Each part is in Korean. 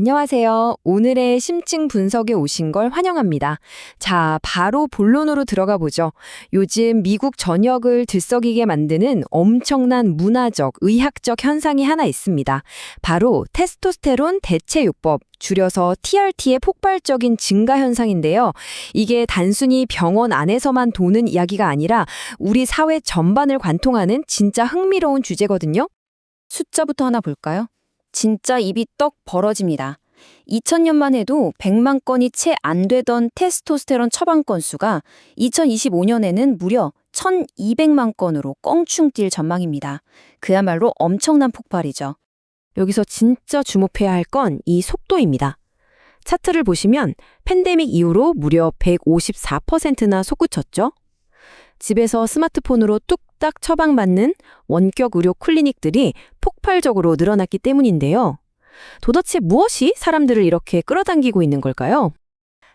안녕하세요. 오늘의 심층 분석에 오신 걸 환영합니다. 자, 바로 본론으로 들어가 보죠. 요즘 미국 전역을 들썩이게 만드는 엄청난 문화적, 의학적 현상이 하나 있습니다. 바로 테스토스테론 대체요법, 줄여서 TRT의 폭발적인 증가 현상인데요. 이게 단순히 병원 안에서만 도는 이야기가 아니라 우리 사회 전반을 관통하는 진짜 흥미로운 주제거든요. 숫자부터 하나 볼까요? 진짜 입이 떡 벌어집니다. 2000년만 해도 100만 건이 채 안 되던 테스토스테론 처방 건수가 2025년에는 무려 1200만 건으로 껑충 뛸 전망입니다. 그야말로 엄청난 폭발이죠. 여기서 진짜 주목해야 할 건 이 속도입니다. 차트를 보시면 팬데믹 이후로 무려 154%나 솟구쳤죠. 집에서 스마트폰으로 뚝딱 처방받는 원격 의료 클리닉들이 폭발적으로 늘어났기 때문인데요. 도대체 무엇이 사람들을 이렇게 끌어당기고 있는 걸까요?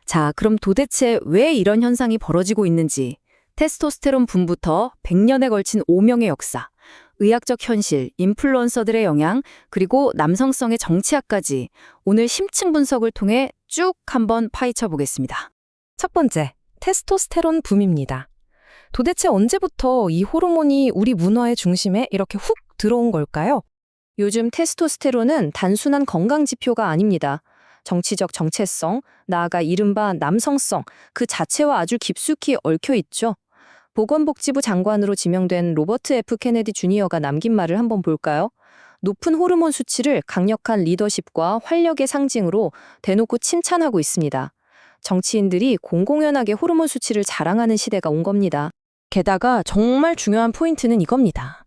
자, 그럼 도대체 왜 이런 현상이 벌어지고 있는지, 테스토스테론 붐부터 100년에 걸친 오명의 역사, 의학적 현실, 인플루언서들의 영향, 그리고 남성성의 정치학까지 오늘 심층 분석을 통해 쭉 한번 파헤쳐 보겠습니다. 첫 번째, 테스토스테론 붐입니다. 도대체 언제부터 이 호르몬이 우리 문화의 중심에 이렇게 훅 들어온 걸까요? 요즘 테스토스테론은 단순한 건강 지표가 아닙니다. 정치적 정체성, 나아가 이른바 남성성, 그 자체와 아주 깊숙이 얽혀 있죠. 보건복지부 장관으로 지명된 로버트 F. 케네디 주니어가 남긴 말을 한번 볼까요? 높은 호르몬 수치를 강력한 리더십과 활력의 상징으로 대놓고 칭찬하고 있습니다. 정치인들이 공공연하게 호르몬 수치를 자랑하는 시대가 온 겁니다. 게다가 정말 중요한 포인트는 이겁니다.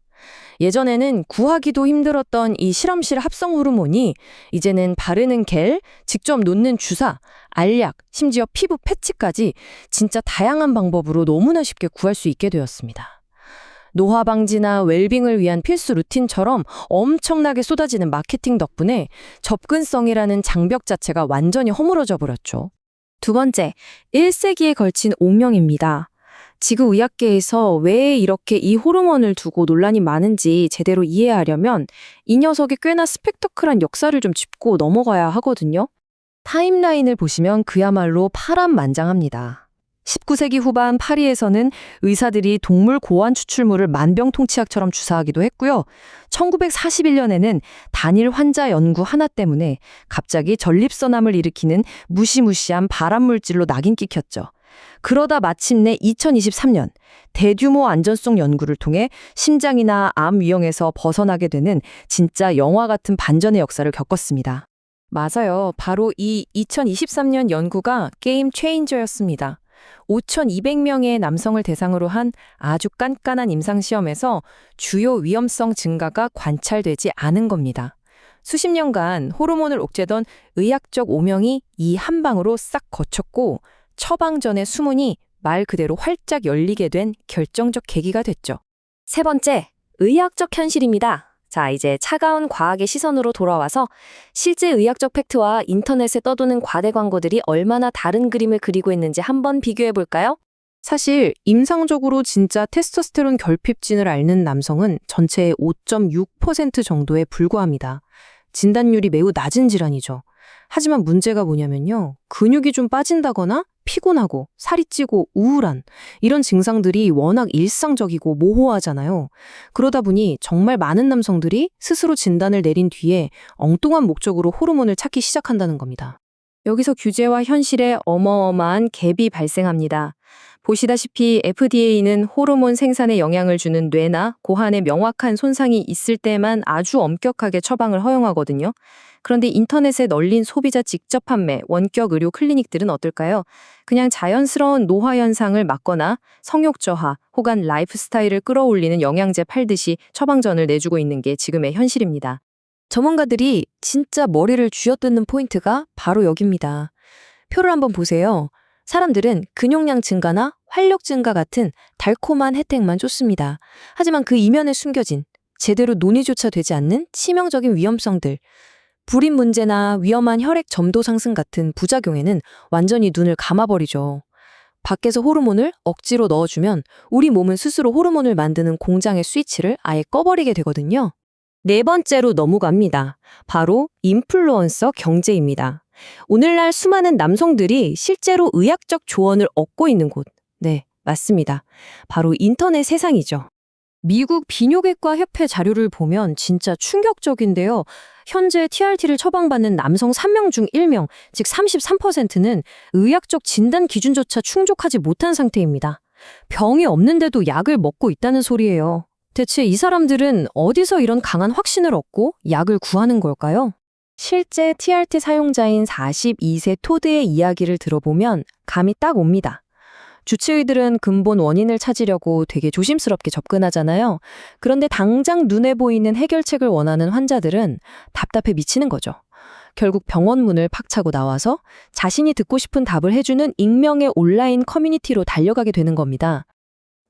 예전에는 구하기도 힘들었던 이 실험실 합성 호르몬이 이제는 바르는 겔, 직접 놓는 주사, 알약, 심지어 피부 패치까지 진짜 다양한 방법으로 너무나 쉽게 구할 수 있게 되었습니다. 노화 방지나 웰빙을 위한 필수 루틴처럼 엄청나게 쏟아지는 마케팅 덕분에 접근성이라는 장벽 자체가 완전히 허물어져 버렸죠. 두 번째, 1세기에 걸친 오명입니다. 지구의학계에서 왜 이렇게 이 호르몬을 두고 논란이 많은지 제대로 이해하려면 이 녀석이 꽤나 스펙터클한 역사를 좀 짚고 넘어가야 하거든요. 타임라인을 보시면 그야말로 파란만장합니다. 19세기 후반 파리에서는 의사들이 동물 고환 추출물을 만병통치약처럼 주사하기도 했고요. 1941년에는 단일 환자 연구 하나 때문에 갑자기 전립선암을 일으키는 무시무시한 발암물질로 낙인 찍혔죠. 그러다 마침내 2023년 대규모 안전성 연구를 통해 심장이나 암 위험에서 벗어나게 되는 진짜 영화 같은 반전의 역사를 겪었습니다. 맞아요. 바로 이 2023년 연구가 게임 체인저였습니다. 5,200명의 남성을 대상으로 한 아주 깐깐한 임상시험에서 주요 위험성 증가가 관찰되지 않은 겁니다. 수십 년간 호르몬을 옥죄던 의학적 오명이 이 한 방으로 싹 거쳤고 처방전의 수문이 말 그대로 활짝 열리게 된 결정적 계기가 됐죠. 세 번째, 의학적 현실입니다. 자, 이제 차가운 과학의 시선으로 돌아와서 실제 의학적 팩트와 인터넷에 떠도는 과대 광고들이 얼마나 다른 그림을 그리고 있는지 한번 비교해 볼까요? 사실 임상적으로 진짜 테스토스테론 결핍진을 앓는 남성은 전체의 5.6% 정도에 불과합니다. 진단율이 매우 낮은 질환이죠. 하지만 문제가 뭐냐면요. 근육이 좀 빠진다거나 피곤하고 살이 찌고 우울한 이런 증상들이 워낙 일상적이고 모호하잖아요. 그러다 보니 정말 많은 남성들이 스스로 진단을 내린 뒤에 엉뚱한 목적으로 호르몬을 찾기 시작한다는 겁니다. 여기서 규제와 현실에 어마어마한 갭이 발생합니다. 보시다시피 FDA는 호르몬 생산에 영향을 주는 뇌나 고환에 명확한 손상이 있을 때만 아주 엄격하게 처방을 허용하거든요. 그런데 인터넷에 널린 소비자 직접 판매, 원격 의료 클리닉들은 어떨까요? 그냥 자연스러운 노화 현상을 막거나 성욕 저하 혹은 라이프 스타일을 끌어올리는 영양제 팔듯이 처방전을 내주고 있는 게 지금의 현실입니다. 전문가들이 진짜 머리를 쥐어뜯는 포인트가 바로 여기입니다. 표를 한번 보세요. 사람들은 근육량 증가나 활력 증가 같은 달콤한 혜택만 쫓습니다. 하지만 그 이면에 숨겨진 제대로 논의조차 되지 않는 치명적인 위험성들, 불임 문제나 위험한 혈액 점도 상승 같은 부작용에는 완전히 눈을 감아버리죠. 밖에서 호르몬을 억지로 넣어주면 우리 몸은 스스로 호르몬을 만드는 공장의 스위치를 아예 꺼버리게 되거든요. 네 번째로 넘어갑니다. 바로 인플루언서 경제입니다. 오늘날 수많은 남성들이 실제로 의학적 조언을 얻고 있는 곳. 네, 맞습니다. 바로 인터넷 세상이죠. 미국 비뇨기과 협회 자료를 보면 진짜 충격적인데요. 현재 TRT를 처방받는 남성 3명 중 1명, 즉 33%는 의학적 진단 기준조차 충족하지 못한 상태입니다. 병이 없는데도 약을 먹고 있다는 소리예요. 대체 이 사람들은 어디서 이런 강한 확신을 얻고 약을 구하는 걸까요? 실제 TRT 사용자인 42세 토드의 이야기를 들어보면 감이 딱 옵니다. 주치의들은 근본 원인을 찾으려고 되게 조심스럽게 접근하잖아요. 그런데 당장 눈에 보이는 해결책을 원하는 환자들은 답답해 미치는 거죠. 결국 병원 문을 팍차고 나와서 자신이 듣고 싶은 답을 해주는 익명의 온라인 커뮤니티로 달려가게 되는 겁니다.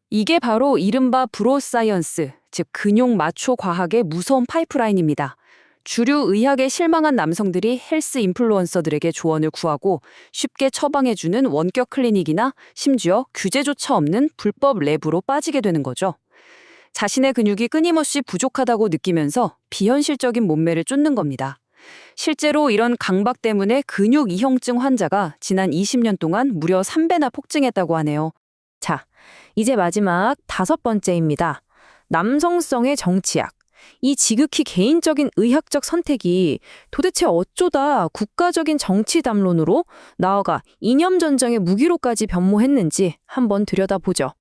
이게 바로 이른바 브로사이언스, 즉 근용 마초 과학의 무서운 파이프라인입니다. 주류 의학에 실망한 남성들이 헬스 인플루언서들에게 조언을 구하고 쉽게 처방해주는 원격 클리닉이나 심지어 규제조차 없는 불법 랩으로 빠지게 되는 거죠. 자신의 근육이 끊임없이 부족하다고 느끼면서 비현실적인 몸매를 쫓는 겁니다. 실제로 이런 강박 때문에 근육 이형증 환자가 지난 20년 동안 무려 3배나 폭증했다고 하네요. 자, 이제 마지막 5번째입니다. 남성성의 정치학. 이 지극히 개인적인 의학적 선택이 도대체 어쩌다 국가적인 정치 담론으로 나아가 이념 전쟁의 무기로까지 변모했는지 한번 들여다보죠.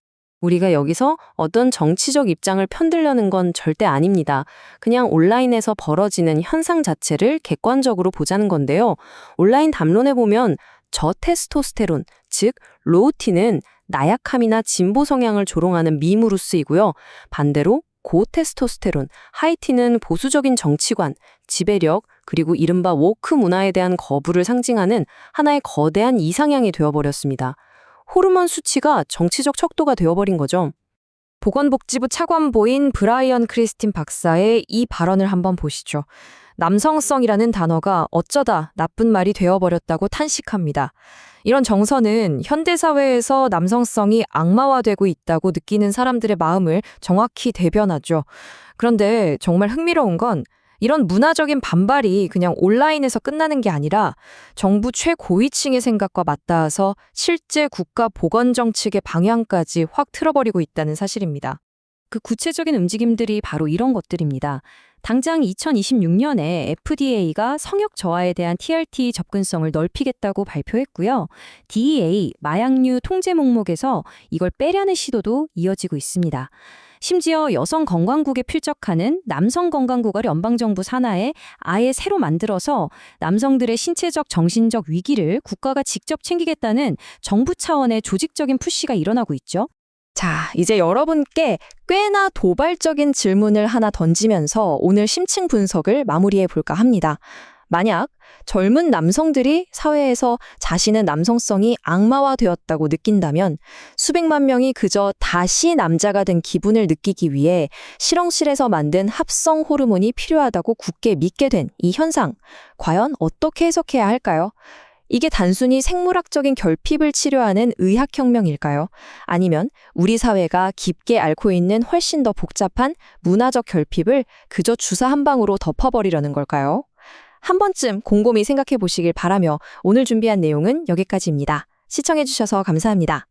우리가 여기서 어떤 정치적 입장을 편들려는 건 절대 아닙니다. 그냥 온라인에서 벌어지는 현상 자체를 객관적으로 보자는 건데요. 온라인 담론에 보면 저테스토스테론, 즉 로우티는 나약함이나 진보 성향을 조롱하는 밈으로 쓰이고요. 반대로 고테스토스테론, 하이티는 보수적인 정치관, 지배력, 그리고 이른바 워크 문화에 대한 거부를 상징하는 하나의 거대한 이상향이 되어버렸습니다. 호르몬 수치가 정치적 척도가 되어버린 거죠. 보건복지부 차관보인 브라이언 크리스틴 박사의 이 발언을 한번 보시죠. 남성성이라는 단어가 어쩌다 나쁜 말이 되어버렸다고 탄식합니다. 이런 정서는 현대사회에서 남성성이 악마화되고 있다고 느끼는 사람들의 마음을 정확히 대변하죠. 그런데 정말 흥미로운 건 이런 문화적인 반발이 그냥 온라인에서 끝나는 게 아니라 정부 최고위층의 생각과 맞닿아서 실제 국가 보건정책의 방향까지 확 틀어버리고 있다는 사실입니다. 그 구체적인 움직임들이 바로 이런 것들입니다. 당장 2026년에 FDA가 성역 저하에 대한 TRT 접근성을 넓히겠다고 발표했고요. DEA 마약류 통제 목록에서 이걸 빼려는 시도도 이어지고 있습니다. 심지어 여성 건강국에 필적하는 남성 건강국을 연방정부 산하에 아예 새로 만들어서 남성들의 신체적 정신적 위기를 국가가 직접 챙기겠다는 정부 차원의 조직적인 푸시가 일어나고 있죠. 자, 이제 여러분께 꽤나 도발적인 질문을 하나 던지면서 오늘 심층 분석을 마무리해 볼까 합니다. 만약 젊은 남성들이 사회에서 자신의 남성성이 악마화되었다고 느낀다면 수백만 명이 그저 다시 남자가 된 기분을 느끼기 위해 실험실에서 만든 합성 호르몬이 필요하다고 굳게 믿게 된 이 현상, 과연 어떻게 해석해야 할까요? 이게 단순히 생물학적인 결핍을 치료하는 의학혁명일까요? 아니면 우리 사회가 깊게 앓고 있는 훨씬 더 복잡한 문화적 결핍을 그저 주사 한 방으로 덮어버리려는 걸까요? 한 번쯤 곰곰이 생각해 보시길 바라며 오늘 준비한 내용은 여기까지입니다. 시청해주셔서 감사합니다.